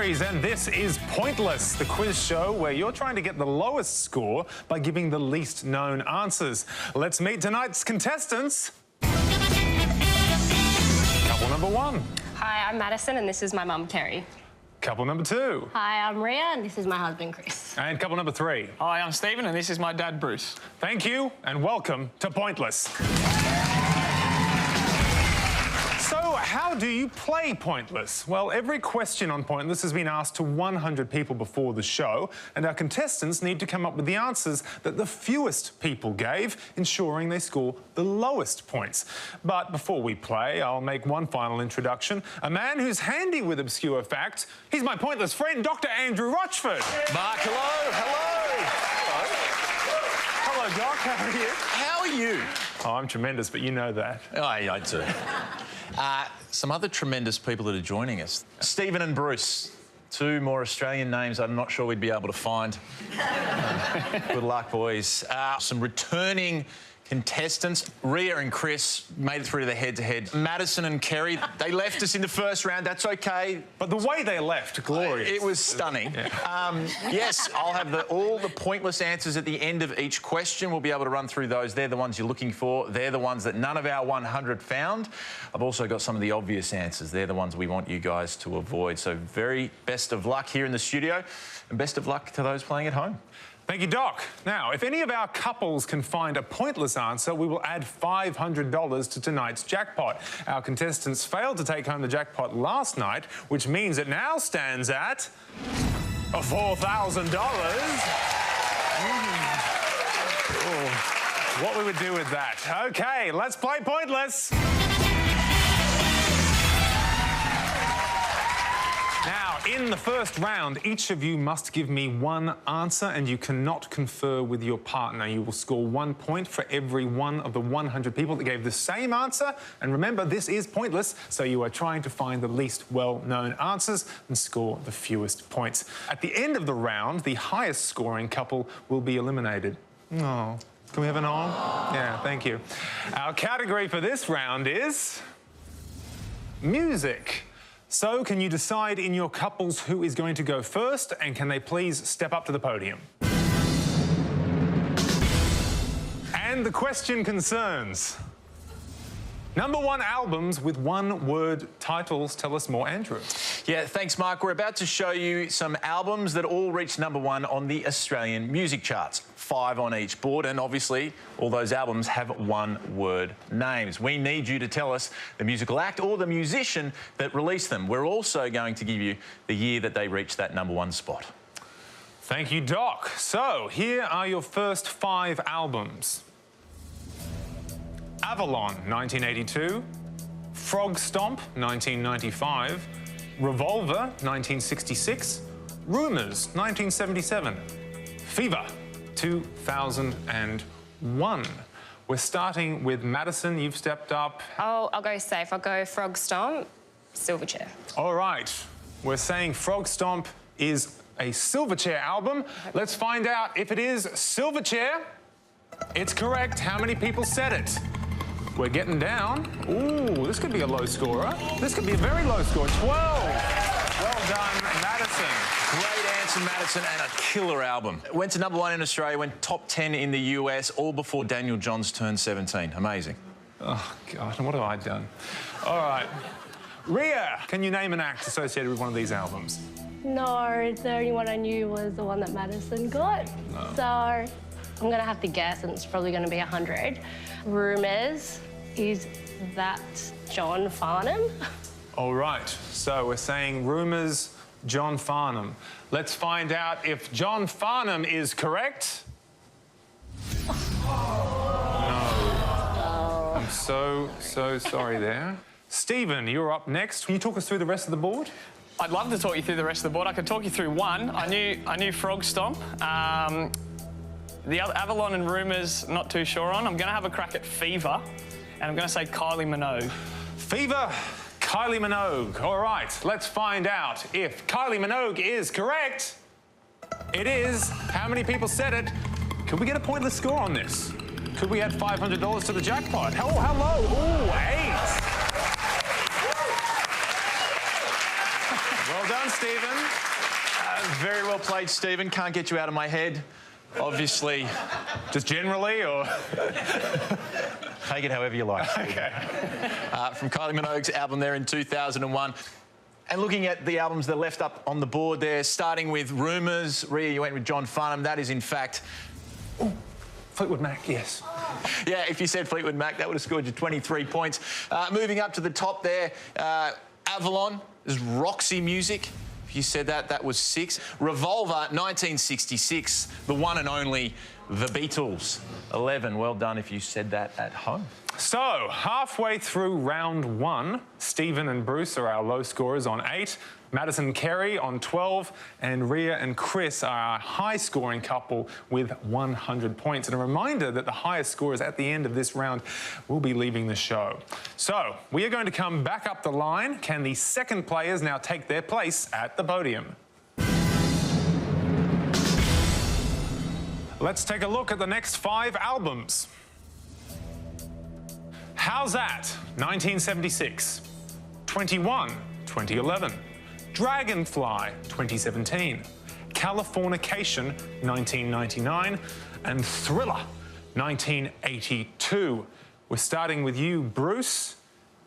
series, and this is Pointless, the quiz show where you're trying to get the lowest score by giving the least known answers. Let's meet tonight's contestants. Couple number one. Hi, I'm Madison, and this is my mum, Kerry. Couple number two. Hi, I'm Ria, and this is my husband, Chris. And couple number three. Hi, I'm Stephen, and this is my dad, Bruce. Thank you, and welcome to Pointless. So, how do you play Pointless? Well, every question on Pointless has been asked to 100 people before the show, and our contestants need to come up with the answers that the fewest people gave, ensuring they score the lowest points. But before we play, I'll make one final introduction. A man who's handy with obscure facts. He's my Pointless friend, Dr. Andrew Rochford. Mark, hello, hello. Hello, Doc. How are you? How are you? Oh, I'm tremendous, but you know that. I do. Some other tremendous people that are joining us. Stephen and Bruce. Two more Australian names I'm not sure we'd be able to find. Good luck, boys. Some returning contestants. Ria and Chris made it through to the head-to-head. Madison and Kerry, they left us in the first round. That's OK. But the way they left, glorious. It was stunning. Yeah. Yes, I'll have all the pointless answers at the end of each question. We'll be able to run through those. They're the ones you're looking for. They're the ones that none of our 100 found. I've also got some of the obvious answers. They're the ones we want you guys to avoid. So very best of luck here in the studio, and best of luck to those playing at home. Thank you, Doc. Now, if any of our couples can find a pointless answer, we will add $500 to tonight's jackpot. Our contestants failed to take home the jackpot last night, which means it now stands at $4,000. What we would do with that. OK, let's play Pointless. Now, in the first round, each of you must give me one answer, and you cannot confer with your partner. You will score 1 point for every one of the 100 people that gave the same answer. And remember, this is Pointless, so you are trying to find the least well-known answers and score the fewest points. At the end of the round, the highest scoring couple will be eliminated. Oh, can we have an on? Yeah, thank you. Our category for this round is music. So, can you decide in your couples who is going to go first, and can they please step up to the podium? And the question concerns #1 albums with one-word titles. Tell us more, Andrew. Yeah, thanks, Mark. We're about to show you some albums that all reached #1 on the Australian music charts. 5 on each board, and obviously all those albums have one-word names. We need you to tell us the musical act or the musician that released them. We're also going to give you the year that they reached that #1 spot. Thank you, Doc. So, here are your first 5 albums. Avalon, 1982. Frog Stomp, 1995. Revolver, 1966. Rumours, 1977. Fever, 2001. We're starting with Madison. You've stepped up. I'll go safe. I'll go Frog Stomp, Silverchair. All right. We're saying Frog Stomp is a Silverchair album. Let's find out if it is Silverchair. It's correct. How many people said it? We're getting down. Ooh, this could be a low scorer. This could be a very low score. 12. Well done, Madison. Great answer, Madison, and a killer album. It went to #1 in Australia, went top 10 in the US, all before Daniel Johns turned 17. Amazing. Oh, God, what have I done? All right. Ria, can you name an act associated with one of these albums? No, the only one I knew was the one that Madison got. Oh. So I'm going to have to guess, and it's probably going to be 100. Rumours, is that John Farnham? All right. So we're saying Rumours, John Farnham. Let's find out if John Farnham is correct. No. I'm so sorry there. Stephen, you're up next. Can you talk us through the rest of the board? I'd love to talk you through the rest of the board. I could talk you through one. I knew Frog Stomp. The other Avalon and Rumours, not too sure on. I'm going to have a crack at Fever, and I'm going to say Kylie Minogue. Fever, Kylie Minogue. All right, let's find out if Kylie Minogue is correct. It is. How many people said it? Could we get a pointless score on this? Could we add $500 to the jackpot? Oh, how low? Ooh, 8. Well done, Stephen. Very well played, Stephen. Can't get you out of my head. Obviously. Just generally, or...? Take it however you like. Okay. From Kylie Minogue's album there in 2001. And looking at the albums that are left up on the board there, starting with Rumours. Rhea, you went with John Farnham. That is, in fact... Ooh, Fleetwood Mac, yes. Yeah, if you said Fleetwood Mac, that would have scored you 23 points. Moving up to the top there, Avalon is Roxy Music. If you said that, that was 6. Revolver, 1966, the one and only The Beatles, 11. Well done if you said that at home. So, halfway through round 1, Stephen and Bruce are our low scorers on 8, Madison and Kerry on 12, and Rhea and Chris are our high-scoring couple with 100 points. And a reminder that the highest scorers at the end of this round will be leaving the show. So, we are going to come back up the line. Can the second players now take their place at the podium? Let's take a look at the next 5 albums. How's That? 1976. 21, 2011. Dragonfly, 2017. Californication, 1999. And Thriller, 1982. We're starting with you, Bruce.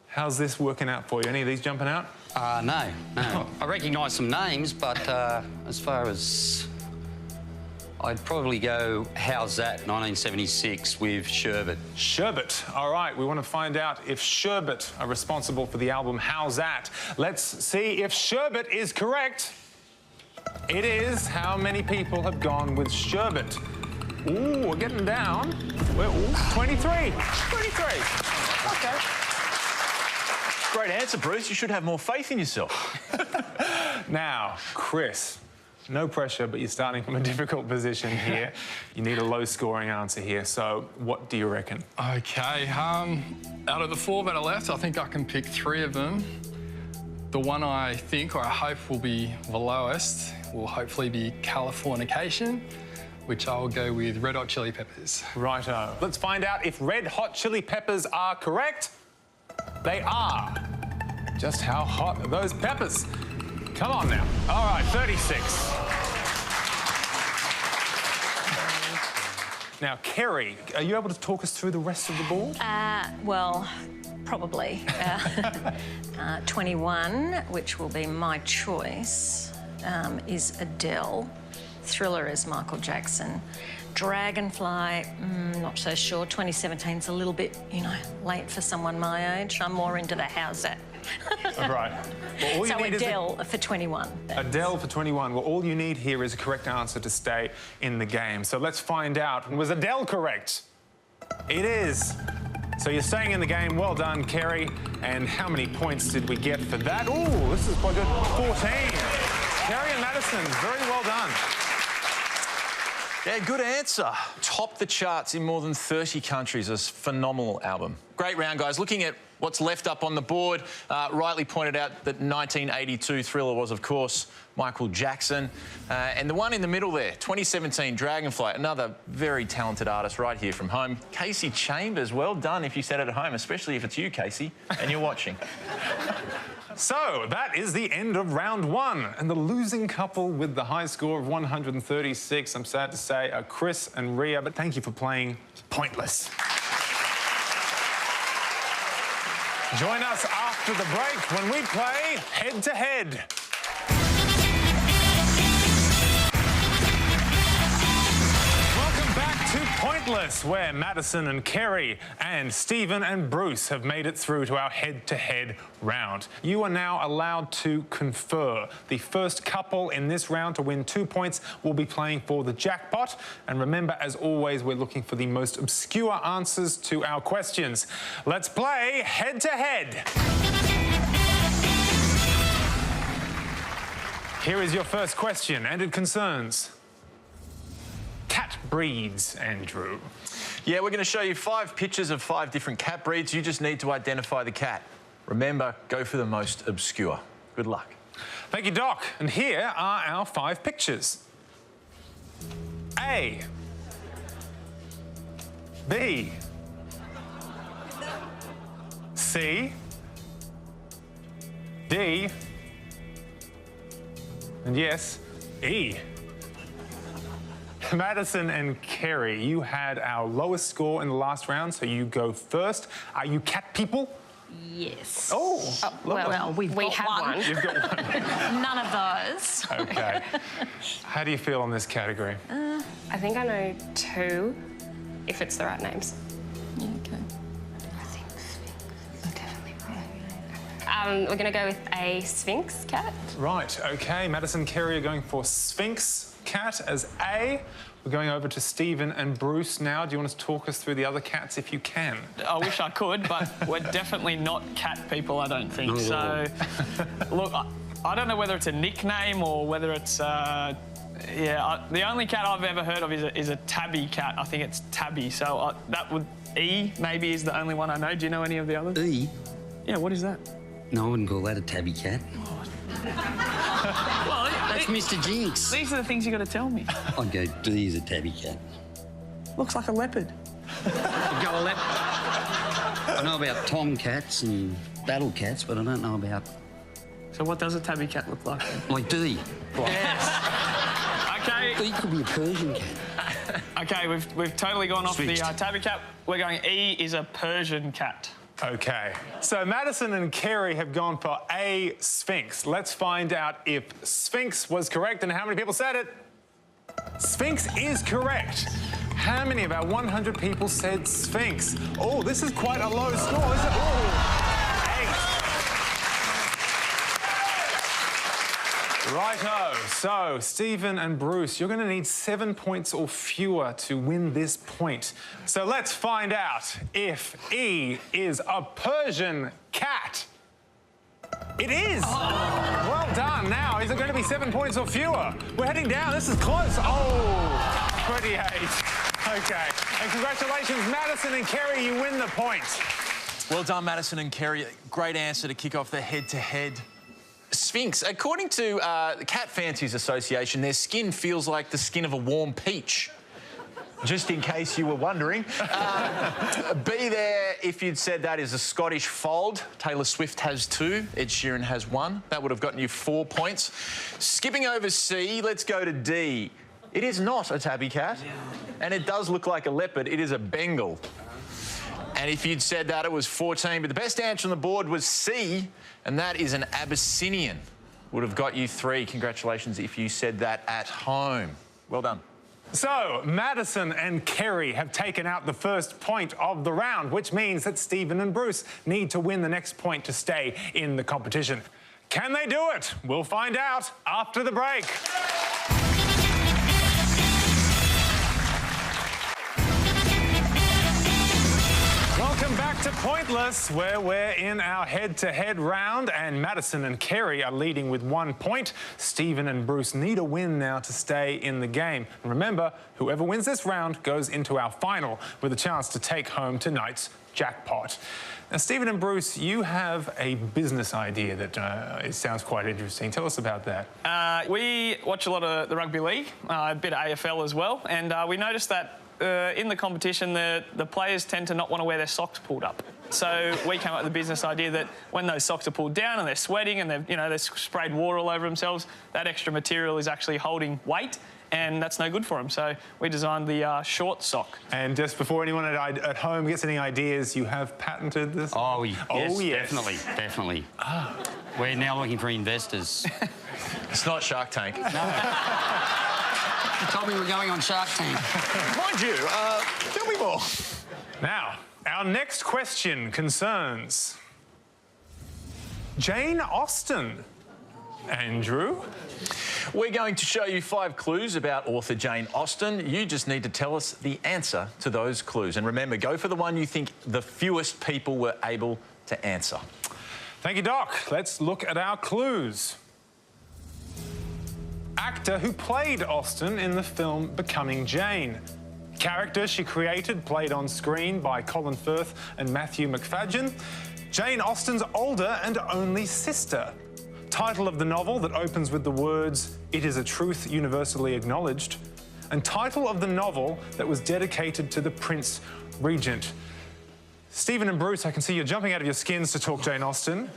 How's this working out for you? Any of these jumping out? No. I recognise some names, but as far as... I'd probably go How's That, 1976, with Sherbet. Sherbet. All right, we want to find out if Sherbet are responsible for the album How's That. Let's see if Sherbet is correct. It is. How many people have gone with Sherbet? Ooh, we're getting down. We're 23. 23. Okay. Great answer, Bruce. You should have more faith in yourself. Now, Chris. No pressure, but you're starting from a difficult position here. You need a low-scoring answer here, so what do you reckon? OK, out of the 4 that are left, I think I can pick 3 of them. The one I think, or I hope, will be the lowest will hopefully be Californication, which I'll go with Red Hot Chili Peppers. Righto. Let's find out if Red Hot Chili Peppers are correct. They are. Just how hot are those peppers? Come on now. All right, 36. Now, Kerry, are you able to talk us through the rest of the board? Well, probably. 21, which will be my choice, is Adele. Thriller is Michael Jackson. Dragonfly, not so sure. 2017's a little bit, late for someone my age. I'm more into the How's That. Right. Well, all so you need Adele for 21. Adele for 21. Well, all you need here is a correct answer to stay in the game. So let's find out. Was Adele correct? It is. So you're staying in the game. Well done, Kerry. And how many points did we get for that? Ooh, this is quite good. 14. Kerry and Madison, very well done. Yeah, good answer. Topped the charts in more than 30 countries. A phenomenal album. Great round, guys. Looking at what's left up on the board, rightly pointed out that 1982 Thriller was, of course, Michael Jackson. And the one in the middle there, 2017 Dragonfly, another very talented artist right here from home. Casey Chambers, well done if you said it at home, especially if it's you, Casey, and you're watching. So that is the end of round 1. And the losing couple with the high score of 136, I'm sad to say, are Chris and Rhea. But thank you for playing Pointless. Join us after the break when we play Head to Head. Welcome back to Pointless, where Madison and Kerry and Stephen and Bruce have made it through to our head-to-head round. You are now allowed to confer. The first couple in this round to win 2 points will be playing for the jackpot. And remember, as always, we're looking for the most obscure answers to our questions. Let's play head-to-head. Here is your first question, and it concerns cat breeds, Andrew. Yeah, we're going to show you 5 pictures of 5 different cat breeds. You just need to identify the cat. Remember, go for the most obscure. Good luck. Thank you, Doc. And here are our 5 pictures. A. B. C. D. And yes, E. Madison and Kerry, you had our lowest score in the last round, so you go first. Are you cat people? Yes. Oh, Well, we got have one. you've got one. None of those. Okay. How do you feel on this category? I think I know 2, if it's the right names. Yeah, okay. We're going to go with a Sphinx cat. Right, okay. Madison and Kerry are going for Sphinx cat as A. We're going over to Stephen and Bruce now. Do you want to talk us through the other cats if you can? I wish I could, but we're definitely not cat people, I don't think. So, look, I don't know whether it's a nickname or whether it's... the only cat I've ever heard of is a tabby cat. I think it's tabby. So that would... E maybe is the only one I know. Do you know any of the others? E? Yeah, what is that? No, I wouldn't call that a tabby cat. Well, That's Mr. Jinx. these are the things you got to tell me. I'd go, D is a tabby cat. Looks like a leopard. I'd go a leopard. I know about tomcats and battle cats, but I don't know about... So what does a tabby cat look like? Like D. Yes. Okay. D could be a Persian cat. Okay, we've totally gone off Switched. the tabby cat. We're going E is a Persian cat. Okay. So Madison and Kerry have gone for A, Sphinx. Let's find out if Sphinx was correct and how many people said it. Sphinx is correct. How many of our 100 people said Sphinx? Oh, this is quite a low score, isn't it? Oh, 8. Righto. So, Stephen and Bruce, you're going to need 7 points or fewer to win this point. So let's find out if E is a Persian cat. It is. Oh. Well done. Now, is it going to be 7 points or fewer? We're heading down. This is close. Oh, 28. Okay. And congratulations, Madison and Kerry, you win the point. Well done, Madison and Kerry. Great answer to kick off the head-to-head. Sphinx, according to the Cat Fanciers Association, their skin feels like the skin of a warm peach. Just in case you were wondering. B there, if you'd said that, is a Scottish fold. Taylor Swift has 2, Ed Sheeran has 1. That would have gotten you 4 points. Skipping over C, let's go to D. It is not a tabby cat, and it does look like a leopard. It is a Bengal. And if you'd said that, it was 14. But the best answer on the board was C, and that is an Abyssinian. Would have got you 3. Congratulations if you said that at home. Well done. So, Madison and Kerry have taken out the first point of the round, which means that Stephen and Bruce need to win the next point to stay in the competition. Can they do it? We'll find out after the break. Welcome back to Pointless, where we're in our head-to-head round, and Madison and Kerry are leading with 1 point. Stephen and Bruce need a win now to stay in the game. And remember, whoever wins this round goes into our final with a chance to take home tonight's jackpot. Now, Stephen and Bruce, you have a business idea that it sounds quite interesting. Tell us about that. We watch a lot of the rugby league, a bit of AFL as well, and we noticed that in the competition, the players tend to not want to wear their socks pulled up. So we came up with the business idea that when those socks are pulled down and they're sweating and they've sprayed water all over themselves, that extra material is actually holding weight, and that's no good for them. So we designed the short sock. And just before anyone at home gets any ideas, you have patented this? Oh, yes, yes. definitely. We're now looking for investors. It's not Shark Tank. You told me we're going on Shark Tank. Mind you, tell me more. Now, our next question concerns Jane Austen. Andrew? We're going to show you 5 clues about author Jane Austen. You just need to tell us the answer to those clues. And remember, go for the one you think the fewest people were able to answer. Thank you, Doc. Let's look at our clues. Actor who played Austen in the film Becoming Jane. Character she created, played on screen by Colin Firth and Matthew McFadyen. Jane Austen's older and only sister. Title of the novel that opens with the words, "It is a truth universally acknowledged." And title of the novel that was dedicated to the Prince Regent. Stephen and Bruce, I can see you're jumping out of your skins to talk Jane Austen.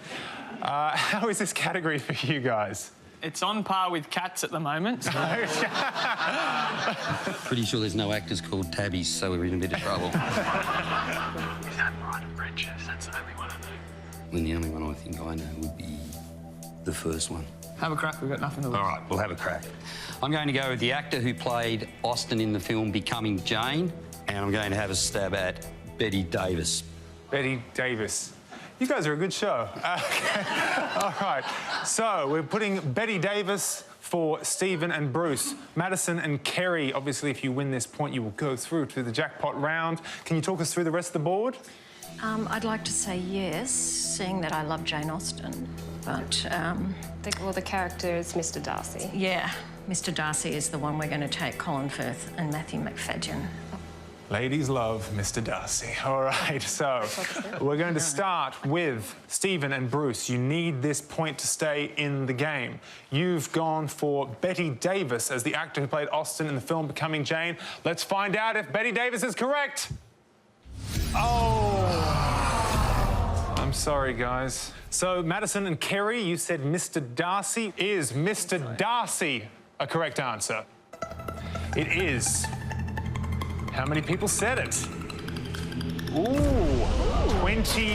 How is this category for you guys? It's on par with Cats at the moment. So. Pretty sure there's no actors called Tabbies, so we're in a bit of trouble. Is that Pride and Prejudice? That's the only one I know. And the only one I think I know would be the first one. Have a crack, we've got nothing to lose. All right, we'll have a crack. I'm going to go with the actor who played Austen in the film Becoming Jane, and I'm going to have a stab at Betty Davis. Betty Davis. You guys are a good show. Okay. All right. So we're putting Betty Davis for Stephen and Bruce. Madison and Kerry, obviously, if you win this point, you will go through to the jackpot round. Can you talk us through the rest of the board? I'd like to say yes, seeing that I love Jane Austen, but... Well, the character is Mr. Darcy. Yeah, Mr. Darcy is the one we're going to take, Colin Firth and Matthew McFadyen. Ladies love Mr. Darcy. All right, so we're going to start with Stephen and Bruce. You need this point to stay in the game. You've gone for Betty Davis as the actor who played Austen in the film Becoming Jane. Let's find out if Betty Davis is correct. Oh, I'm sorry, guys. So Madison and Kerry, you said Mr. Darcy. Is Mr. Darcy a correct answer? It is. How many people said it? Ooh, 23.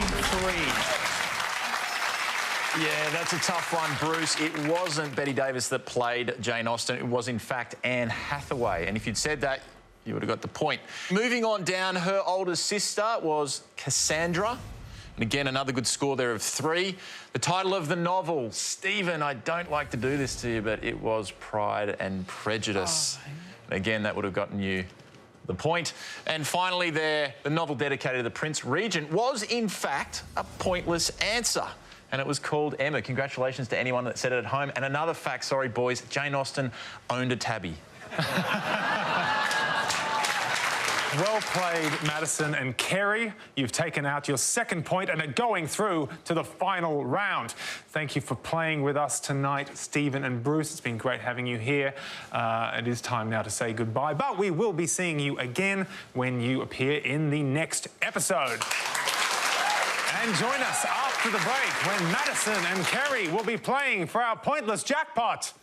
Yeah, that's a tough one, Bruce. It wasn't Betty Davis that played Jane Austen. It was, in fact, Anne Hathaway. And if you'd said that, you would have got the point. Moving on down, her older sister was Cassandra. And again, another good score there of 3. The title of the novel, Stephen, I don't like to do this to you, but it was Pride and Prejudice. Oh. And again, that would have gotten you the point. And finally there, the novel dedicated to the Prince Regent was, in fact, a pointless answer. And it was called Emma. Congratulations to anyone that said it at home. And another fact, sorry, boys, Jane Austen owned a tabby. Well played, Madison and Kerry. You've taken out your second point and are going through to the final round. Thank you for playing with us tonight, Stephen and Bruce. It's been great having you here. It is time now to say goodbye, but we will be seeing you again when you appear in the next episode. And join us after the break when Madison and Kerry will be playing for our pointless jackpot.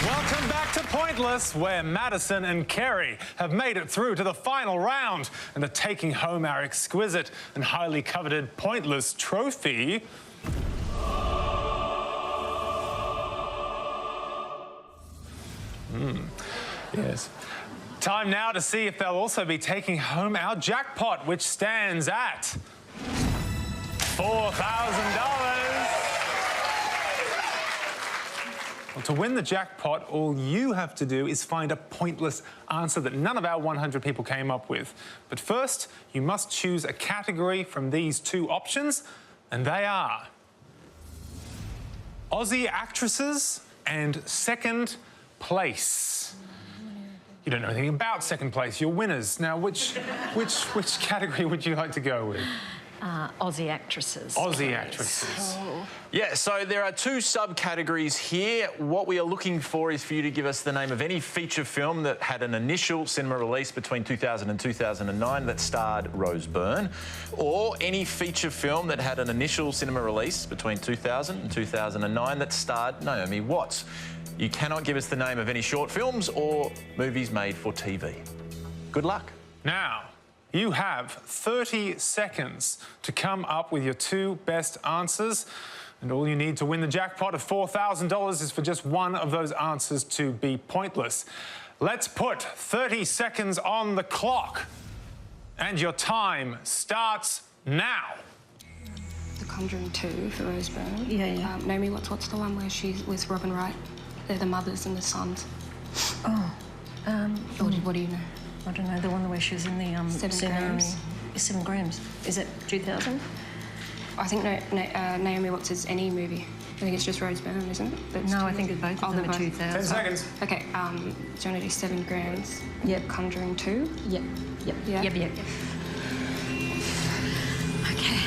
Welcome back to Pointless, where Madison and Kerry have made it through to the final round and are taking home our exquisite and highly coveted Pointless trophy. Yes. Time now to see if they'll also be taking home our jackpot, which stands at $4,000. Well, to win the jackpot, all you have to do is find a pointless answer that none of our 100 people came up with. But first, you must choose a category from these 2 options, and they are Aussie actresses and second place. You don't know anything about second place. You're winners. Now, which category would you like to go with? Aussie actresses. Aussie actresses. Oh. Yeah, so there are 2 subcategories here. What we are looking for is for you to give us the name of any feature film that had an initial cinema release between 2000 and 2009 that starred Rose Byrne, or any feature film that had an initial cinema release between 2000 and 2009 that starred Naomi Watts. You cannot give us the name of any short films or movies made for TV. Good luck. Now, you have 30 seconds to come up with your 2 best answers. And all you need to win the jackpot of $4,000 is for just one of those answers to be pointless. Let's put 30 seconds on the clock. And your time starts now. The Conjuring 2 for Rose Byrne. Yeah. Naomi Watts, what's the one where she's with Robin Wright? They're the mothers and the sons. Oh, What do you know? I don't know, the one where she was in the... 7 Grams. 7 Grams. Is it 2000? I think Naomi Watts is any movie. I think it's just Rose Byrne, isn't it? That's No, I think it's both of them are 2000. 10 seconds. Okay, do you want to do 7 Grams? Yep. Conjuring 2? Yep. Yeah. Yep. Okay.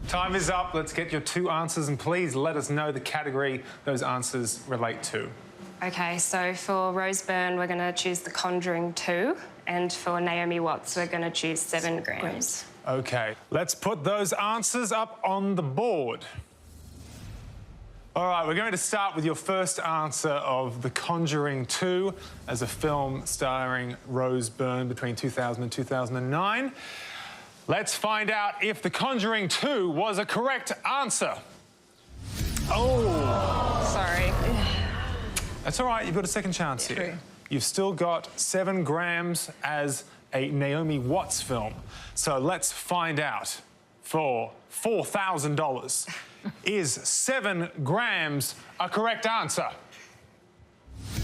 Time is up. Let's get your 2 answers, and please let us know the category those answers relate to. Okay, so for Rose Byrne, we're going to choose The Conjuring 2. And for Naomi Watts, we're going to choose 7 grams. OK, let's put those answers up on the board. All right, we're going to start with your first answer of The Conjuring 2 as a film starring Rose Byrne between 2000 and 2009. Let's find out if The Conjuring 2 was a correct answer. Oh. Sorry. That's all right, you've got a second chance here. True. You've still got 7 grams as a Naomi Watts film. So let's find out for $4,000. Is 7 grams a correct answer?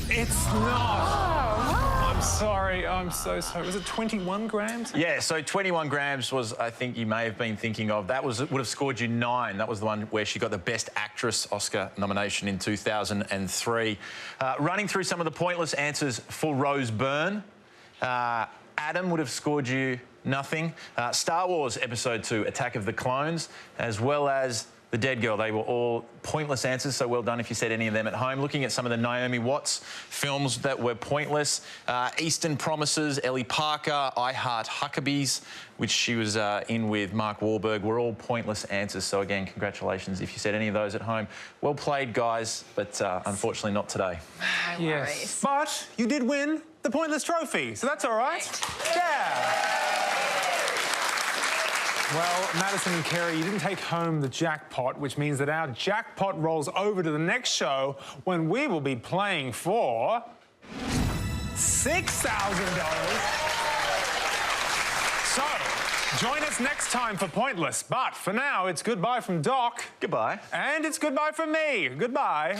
It's not. I'm sorry, I'm so sorry. Was it 21 grams? Yeah, so 21 grams was, I think you may have been thinking of. That would have scored you 9. That was the one where she got the Best Actress Oscar nomination in 2003. Running through some of the pointless answers for Rose Byrne. Adam would have scored you nothing. Star Wars Episode 2, Attack of the Clones, as well as The Dead Girl. They were all pointless answers, so well done if you said any of them at home. Looking at some of the Naomi Watts films that were pointless. Eastern Promises, Ellie Parker, I Heart Huckabees, which she was in with Mark Wahlberg, were all pointless answers. So again, congratulations if you said any of those at home. Well played, guys, but unfortunately not today. No worries. But you did win the Pointless Trophy, so that's all right. Yeah. Well, Madison and Kerry, you didn't take home the jackpot, which means that our jackpot rolls over to the next show when we will be playing for $6,000. So, join us next time for Pointless. But for now, it's goodbye from Doc. Goodbye. And it's goodbye from me. Goodbye.